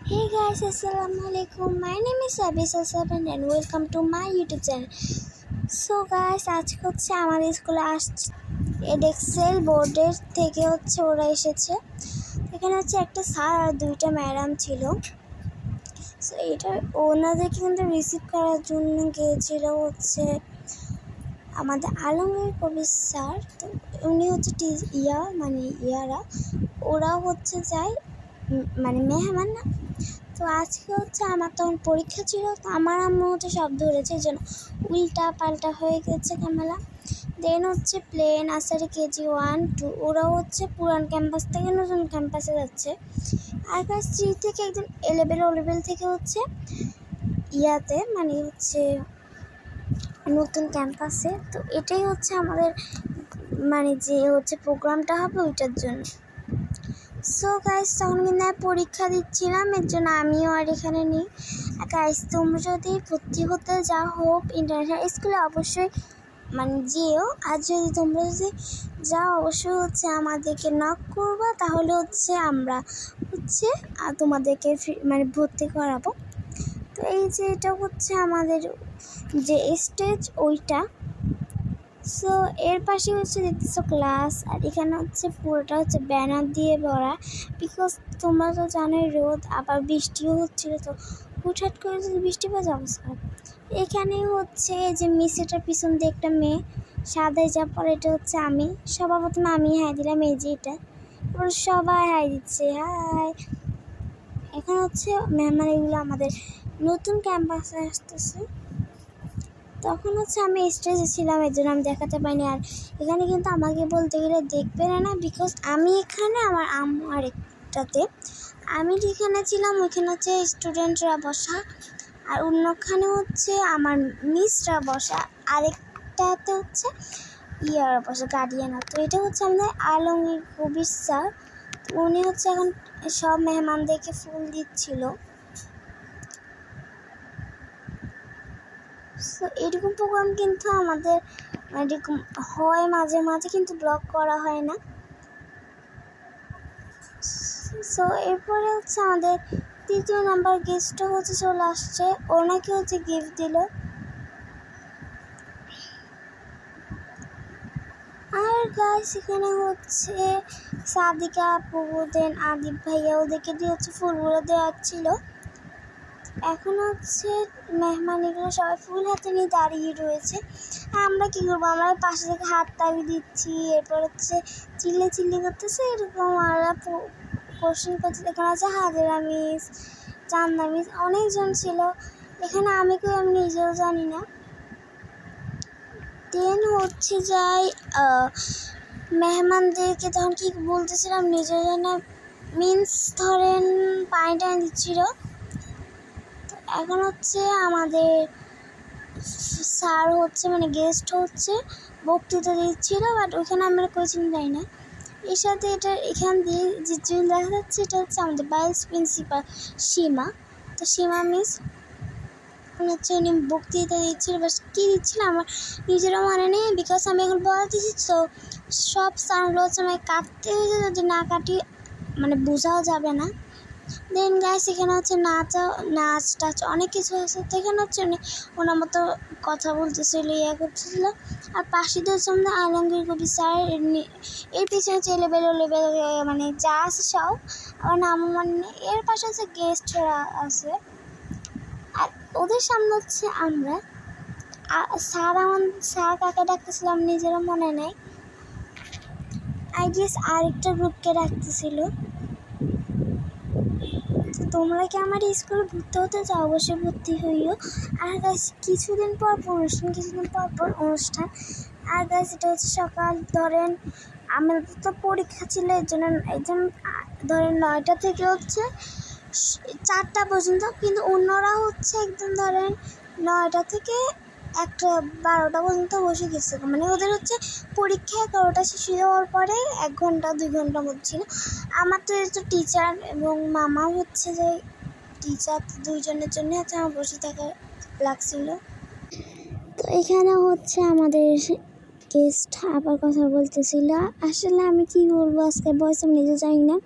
Hey guys, Assalamualaikum. My name is Abisa Seven and welcome to my YouTube channel. So guys, আজকে হচ্ছে আমাদের স্কুলে আসছে Edexcel বোর্ডের থেকে হচ্ছে ওরা এসেছে। এখানে হচ্ছে একটা স্যার আর দুইটা ম্যাডাম ছিল। সো এটা ওনাদেরকে কিন্তু রিসিভ করার জন্য গিয়েছিল হচ্ছে আমাদের আলমগীর কবির স্যার। তো উনি হচ্ছে ইয়ারা ওরা হচ্ছে যায় মানে মেহমান না। তো আজকে হচ্ছে আমার তখন পরীক্ষা ছিল, তো আমার আম্মু হচ্ছে সব ধরেছে, এই জন্য উল্টা পাল্টা হয়ে গেছে ক্যামেরা। দেন হচ্ছে প্লেন আসারে কেজি 1, 2 ওরাও হচ্ছে পুরান ক্যাম্পাস থেকে নতুন ক্যাম্পাসে যাচ্ছে। আর ক্লাস 3 থেকে একদম লেভেল থেকে হচ্ছে ইয়াতে মানে হচ্ছে নতুন ক্যাম্পাসে। তো এটাই হচ্ছে আমাদের মানে যে হচ্ছে প্রোগ্রামটা হবে ওইটার জন্য। সো গাইস, তখন কিন্তু আমি পরীক্ষা দিচ্ছিলাম, এর জন্য আমিও আর এখানে নেই। গাইস, তোমরা যদি ভর্তি হতে হোপ ইন্টারন্যাশনাল স্কুলে অবশ্যই মানে যেও, আর যদি তোমরা যাও অবশ্যই হচ্ছে আমাদেরকে নক করবা, তাহলে হচ্ছে আমরা হচ্ছে তোমাদেরকে মানে ভর্তি করাবো। তো এই যে এটা হচ্ছে আমাদের যে স্টেজ ওইটা। সো এর পাশে হচ্ছে দেখতেছো ক্লাস, আর এখানে হচ্ছে পুরোটা হচ্ছে ব্যানার দিয়ে ভরা, বিকজ তোমরা তো জানোই রোদ, আবার বৃষ্টিও হচ্ছিল। তো হুটহাট করে যদি বৃষ্টি পড়ে অবস্থা। এখানে হচ্ছে যে মিসেটার পিছন দিয়ে একটা মেয়ে সাদায় যা পরে, এটা হচ্ছে আমি। সবার প্রথমে আমি হাই দিলাম, এই যে এটা, তারপর সবাই হাই দিচ্ছে হাই। এখানে হচ্ছে মেহমান এগুলো আমাদের নতুন ক্যাম্পাসে আসতেছে। তখন হচ্ছে আমি স্টেজে ছিলাম, এর জন্য আমি দেখাতে পাইনি। আর এখানে কিন্তু আমাকে বলতে গেলে দেখবে না, বিকজ আমি এখানে আমার আম্মু আরেকটাতে, আমি যেখানে ছিলাম ওইখানে হচ্ছে স্টুডেন্টরা বসা, আর অন্যখানে হচ্ছে আমার মিসরা বসা, আরেকটাতে হচ্ছে ইয়ারা বসা গার্ডিয়ানরা। তো এটা হচ্ছে আমাদের আলমগীর কবির স্যার। উনি হচ্ছে এখন সব মেহমানদেরকে ফুল দিচ্ছিল। সো এরকম প্রোগ্রাম কিন্তু আমাদের এরকম হয় মাঝে মাঝে, কিন্তু ব্লগ করা হয় না। সো এরপরে হচ্ছে আমাদের 3য় নাম্বার গেস্টও হচ্ছে চলে আসছে, ওনাকে হচ্ছে গিফট দিল। আর গাইস, এখানে হচ্ছে সাদিকা আপু, দেন আদিব ভাইয়া, ওদেরকে দিয়ে হচ্ছে ফুলগুলো দেওয়া ছিল। এখন হচ্ছে মেহমান এগুলো সবাই ফুল হাতে নিয়ে দাঁড়িয়ে রয়েছে। আমরা কী করবো, আমরা পাশে থেকে হাত তালি দিচ্ছি, এরপর হচ্ছে চিল্লি করতেছে এরকম। আর কোশ্চেন করছে। এখানে আছে হাজেরা মিস, চান্দা মিস, অনেকজন ছিল এখানে, আমি নিজেও জানি না। দেন হচ্ছে যাই মেহমানদেরকে তখন কি বলতেছিলাম নিজেও জানি না, মিন্স ধরেন পানি টানি দিচ্ছিল। এখন হচ্ছে আমাদের স্যার হচ্ছে মানে গেস্ট হচ্ছে বক্তৃতা দিচ্ছিল, বাট ওইখানে আমরা কোচিং যাই না। এর সাথে এটা এখান দিয়ে যে দেখা যাচ্ছে, এটা হচ্ছে আমাদের ভাইস প্রিন্সিপাল সীমা। তো সীমা মিস হচ্ছে উনি বক্তৃতা দিচ্ছিল, বাস কী দিচ্ছিল আমার নিজেরও মনে নেই, বিকজ আমি এখন বলা দিচ্ছি। তো সব সাউন্ডগুলো হচ্ছে আমাকে কাটতে হয়েছে, যদি না কাটি মানে বোঝাও যাবে না। দেন গাইস, এখানে হচ্ছে নাচ টাচ অনেক কিছু আছে। তো এখানে হচ্ছে ওনার মতো কথা বলতেছিল, করতেছিল। আর পাশে তো হচ্ছে আমাদের আলমগীর কবির স্যার, এর পিছনে হচ্ছে লেভেল মানে যা আছে সব, আমার নাম মানে। এর পাশে হচ্ছে গেস্টরা আছে, আর ওদের সামনে হচ্ছে আমরা স্যার কাকে ডাকতেছিলাম নিজেরও মনে নেই, আই গেস আরেকটা গ্রুপকে ডাকতেছিল। তোমরা কি আমার স্কুলে ভর্তি হতে চাও, অবশ্যই ভর্তি হইও। আর গাছ কিছুদিন পর অনুষ্ঠান। আর গাছ এটা হচ্ছে সকাল ধরেন আমাদের তো পরীক্ষা ছিল, এর জন্য ধরেন 9টা থেকে হচ্ছে 4টা পর্যন্ত, কিন্তু অন্যরা হচ্ছে একদম ধরেন 9টা থেকে 12টা পর্যন্ত বসে গেছে। মানে ওদের হচ্ছে পরীক্ষা 11টা শেষ হওয়ার পরে 1 ঘন্টা 2 ঘন্টার মধ্যে ছিল। আমার তো টিচার এবং মামা হচ্ছে যে টিচার, দুইজনের জন্য হচ্ছে আমার বসে থাকা লাগছিল। তো এখানে হচ্ছে আমাদের গেস্ট আবার কথা বলতেছিল। আসলে আমি কি বলবো, আজকে বয়স আমি নিজে জানি না।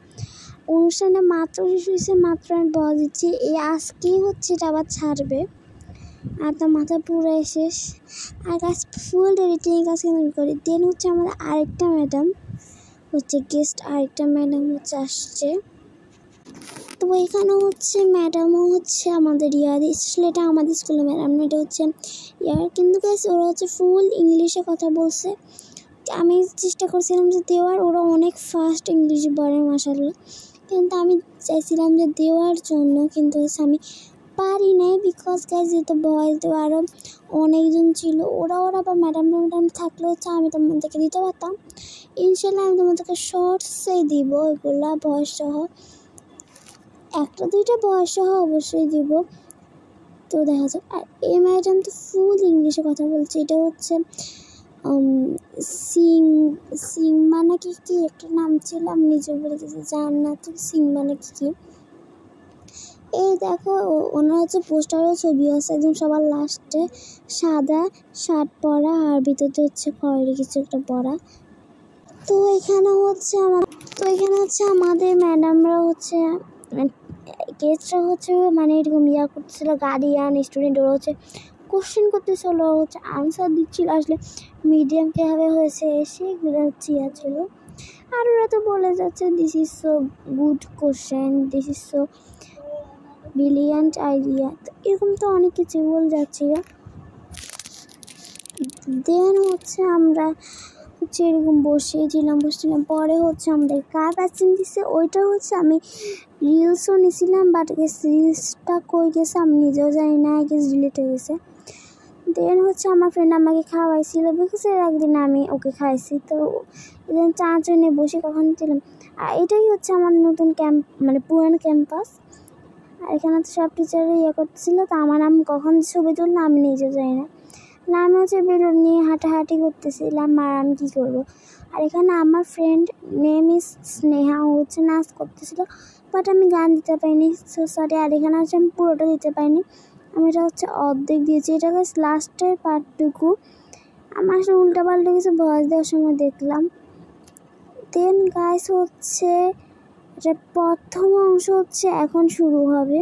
অনুষ্ঠানে মাত্র শেষ হয়েছে, মাত্র আমি বল দিচ্ছি, এই আজকেই হচ্ছে এটা আবার ছাড়বে। আর তো মাথা পুরো শেষ। আর গাছ ফুল এডিটিং কাজ কেমন করি। দেন হচ্ছে আমাদের আরেকটা ম্যাডাম হচ্ছে গেস্ট, আরেকটা ম্যাডাম হচ্ছে আসছে। তো এখানে হচ্ছে ম্যাডামও হচ্ছে আমাদের ইয়ার, স্পেশালি এটা আমাদের স্কুলের ম্যাডাম, এটা হচ্ছে ইয়ার। কিন্তু গাছ ওরা হচ্ছে ফুল ইংলিশে কথা বলছে। আমি চেষ্টা করছিলাম যে দেওয়ার, ওরা অনেক ফাস্ট ইংলিশ বলে মাশাআল্লাহ, কিন্তু আমি চাইছিলাম যে দেওয়ার জন্য, কিন্তু আমি পারি নাই। বিকজ গাইজ যেহেতু ভয়েস দেওয়া আরও অনেকজন ছিল, ওরা বা ম্যাডাম থাকলে হচ্ছে আমি তোমাদেরকে দিতে পারতাম। ইনশাল্লাহ আমি তোমাদেরকে শর্টসে দিব ওইগুলা ভয়েস সহ, একটা দুইটা ভয়েস সহ অবশ্যই দিব। তো দেখা যাক। আর এই ম্যাডাম তো ফুল ইংলিশে কথা বলছে। এটা হচ্ছে সিং মানে কি একটা নাম ছিল, আমি নিজে বলে কিছু জান না। তো সিং মানে কি এই দেখো, ওনার হচ্ছে পোস্টারও ছবি আছে একদম সবার লাস্টে, সাদা শার্ট পরা আর ভিতরে হচ্ছে খয়েরি কিছু একটা পরা। তো এখানে হচ্ছে আমাদের ম্যাডামরা হচ্ছে গেস্টরা হচ্ছে মানে এরকম ইয়া করতেছিল, গার্ডিয়ান স্টুডেন্ট, ওরা হচ্ছে কোশ্চেন করতেছিল, ওরা হচ্ছে আনসার দিচ্ছিল। আসলে মিডিয়াম কীভাবে হয়েছে সেগুলো হচ্ছে ইয়া ছিল। আর ওরা তো বলে যাচ্ছে this is so good question, this is so brilliant idea, তো এরকম তো অনেক কিছু বলে যাচ্ছিল। দেন হচ্ছে আমরা হচ্ছে এরকম বসেছিলাম। পরে হচ্ছে আমাদের কার ভ্যাকসিন দিচ্ছে, ওইটা হচ্ছে আমি রিলসও নিয়েছিলাম, বাট রিলসটা কই গেছে আমি নিজেও জানি না, গেছে ডিলিট হয়ে গেছে। দেন হচ্ছে আমার ফ্রেন্ড আমাকে খাওয়াইছিল, বিকজ এর একদিন আমি ওকে খাইছি। তো এদিন চারজনে বসে কখন ছিলাম। আর এটাই হচ্ছে আমাদের নতুন মানে পুরানো ক্যাম্পাস। আর এখানে তো সব টিচারই ইয়ে করতেছিল। তো আমার আমি কখন ছবি তুললাম আমি নিজে যাই না। আমি হচ্ছে বেলুন নিয়ে হাঁটাহাঁটি করতেছিলাম, আর আমি কী করবো। আর এখানে আমার ফ্রেন্ড নেম ইজ স্নেহা, ও হচ্ছে নাচ করতেছিল, বাট আমি গান দিতে পারিনি, সো সরি। আর এখানে হচ্ছে আমি পুরোটা দিতে পারিনি, আমি এটা হচ্ছে অর্ধেক দিয়েছি। এটা হচ্ছে লাস্টের পার্টটুকু, আমার আসলে উল্টাপাল্টা কিছু ভয়েস দেওয়ার সময় দেখলাম। দেন গাইস হচ্ছে এটা প্রথম অংশ হচ্ছে এখন শুরু হবে।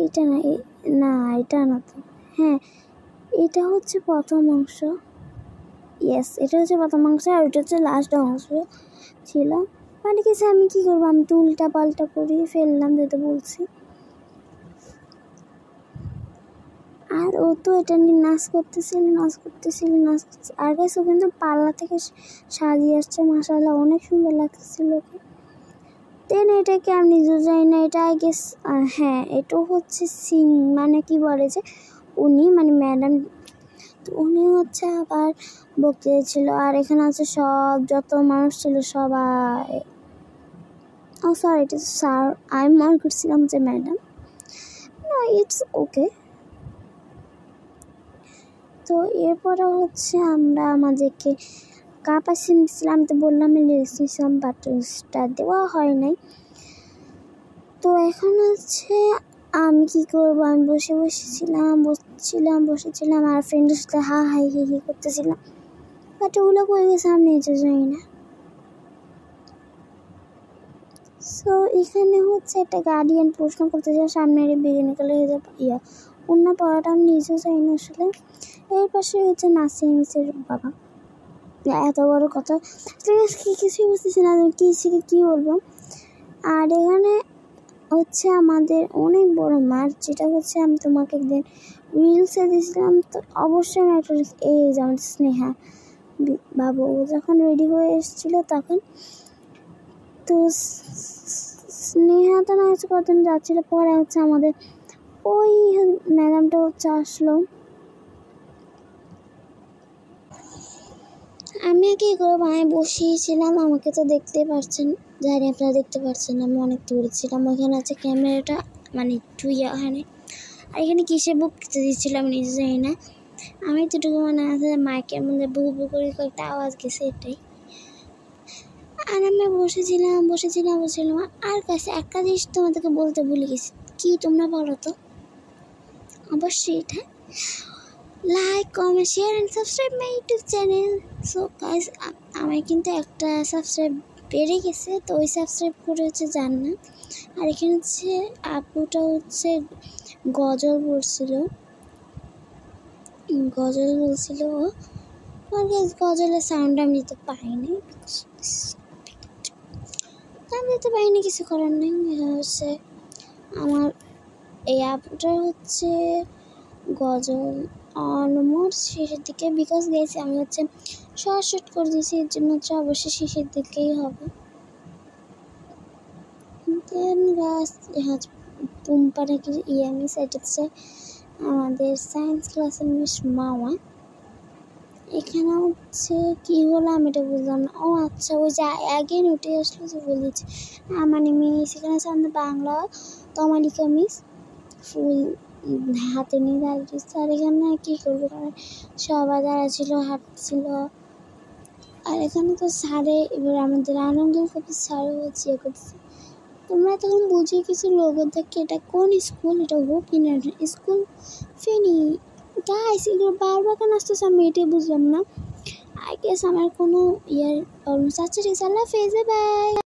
এটা না এটা না তো, হ্যাঁ এটা হচ্ছে প্রথম অংশ, ইয়েস এটা হচ্ছে প্রথম অংশ, আর ওটা হচ্ছে লাস্ট অংশ ছিল। মানে কিছু আমি কী করবো, আমি তো উল্টা পাল্টা করিয়ে ফেললাম যেটা বলছি। আর ও তো এটা নিয়ে নাচ করতেছিল। আর গাইস ও কিন্তু পাল্লা থেকে সাজিয়ে আসছে, মাশাআল্লাহ অনেক সুন্দর লাগতেছিল ওকে। দেন এটাকে আমি নিজেও জানি না, এটা আই গেস হ্যাঁ এটা হচ্ছে সিং মানে কি বলে যে উনি মানে ম্যাডাম, তো উনি হচ্ছে আবার বকতে ছিল। আর এখানে আছে সব যত মানুষ ছিল সবাই, ও সরি এটা স্যার, আমি মনে করছিলাম যে ম্যাডাম, না ইটস ওকে। তো এরপরে হচ্ছে আমরা আমাদেরকে কাপাসিন দিয়েছিলাম, তো বললাম লিখছিলাম, বাট স্টার দেওয়া হয় নাই। তো এখন হচ্ছে আমি কী করবো, আমি বসেছিলাম আর ফ্রেন্ডের সাথে হাই করতেছিলাম, বাট ওগুলো করে গেছে আমি নিজে জানি না। সো এখানে হচ্ছে একটা গার্ডিয়ান প্রশ্ন করতেছে সামনের বিরিয়ানি কালার অন্য পড়াটা আমি নিজেও জানি না আসলে। এর পাশে হচ্ছে নাসির মিসের বাবা, এত বড় কথা কিছুই বুঝতেছি না কী বলবো। আর এখানে হচ্ছে আমাদের অনেক বড় মাঠ, যেটা হচ্ছে আমি তোমাকে একদিন রিলসে দিয়েছিলাম। তো অবশ্যই আমি একটা এই যে আমাদের স্নেহা বাবু যখন রেডি হয়ে এসেছিলো তখন, তো স্নেহা তো না হচ্ছে কতদিন যাচ্ছিলো, পরে হচ্ছে আমাদের ওই ম্যাডামটা হচ্ছে আসলো। আমি কী করবো, আমি বসিয়েছিলাম, আমাকে তো দেখতেই পারছেন, জানি আপনারা দেখতে পারছেন আমি অনেক দূরে ছিলাম। ওইখানে আছে ক্যামেরাটা মানে একটু ইয়ে হয়। আর এখানে কিসে বকতে দিচ্ছিলাম নিজে জানি না, আমি যেটুকু মানে আছে মাইকের মধ্যে বু করে কয়েকটা আওয়াজ গেছে এটাই। আর আমি বসেছিলাম। আর কাছে একটা জিনিস তোমাদেরকে বলতে ভুলে গেছি, কি তোমরা বলো তো অবশ্যই এটা like comment share and subscribe my YouTube channel. So guys আমি কিন্তু একটা সাবস্ক্রাইব বেড়ে গেছে, তো ওই সাবস্ক্রাইব করে হচ্ছে যান না। আর এখানে হচ্ছে আপুটা হচ্ছে গজল বলছিল গজলের সাউন্ড আমি দিতে পাইনি, কিছু করার নেই। হচ্ছে আমার এই আপুটা হচ্ছে গজল অলমোস্ট শেষের দিকে, বিকজ গেছি আমি হচ্ছে শর্ট করে দিয়েছি, এর জন্য হচ্ছে অবশ্যই শেষের দিকেই হবে। দেন পুম্পা নাকি মিস, এটা হচ্ছে আমাদের সায়েন্স ক্লাসের মিস মাওয়া। এখানে হচ্ছে কী হলো আমি এটা বুঝলাম না। ও আচ্ছা, ওই যে আগে নোটে আসলো যে বলেছি মানে মিস, এখানে আছে আমাদের বাংলা তমালিকা মিস, ফুল হাতে নিয়ে দাঁড়িয়ে। আর এখানে কী করবো, কারণ সবাই দাঁড়া ছিল, হাঁটছিল। আর এখানে তো স্যারে এবার আমাদের আনন্দ কবি স্যারও হচ্ছে করছে। তোমরা তখন বুঝে কিছু লোগো দেখে এটা কোন স্কুল, এটা hope international school Feni. Guys এগুলো বারবার কেন আসতেছে আমি এটাই বুঝলাম না। আই গেস আমার কোনো প্রবলেম। আচ্ছা ঠিক আছে, আল্লাহ হাফেজ, বাই।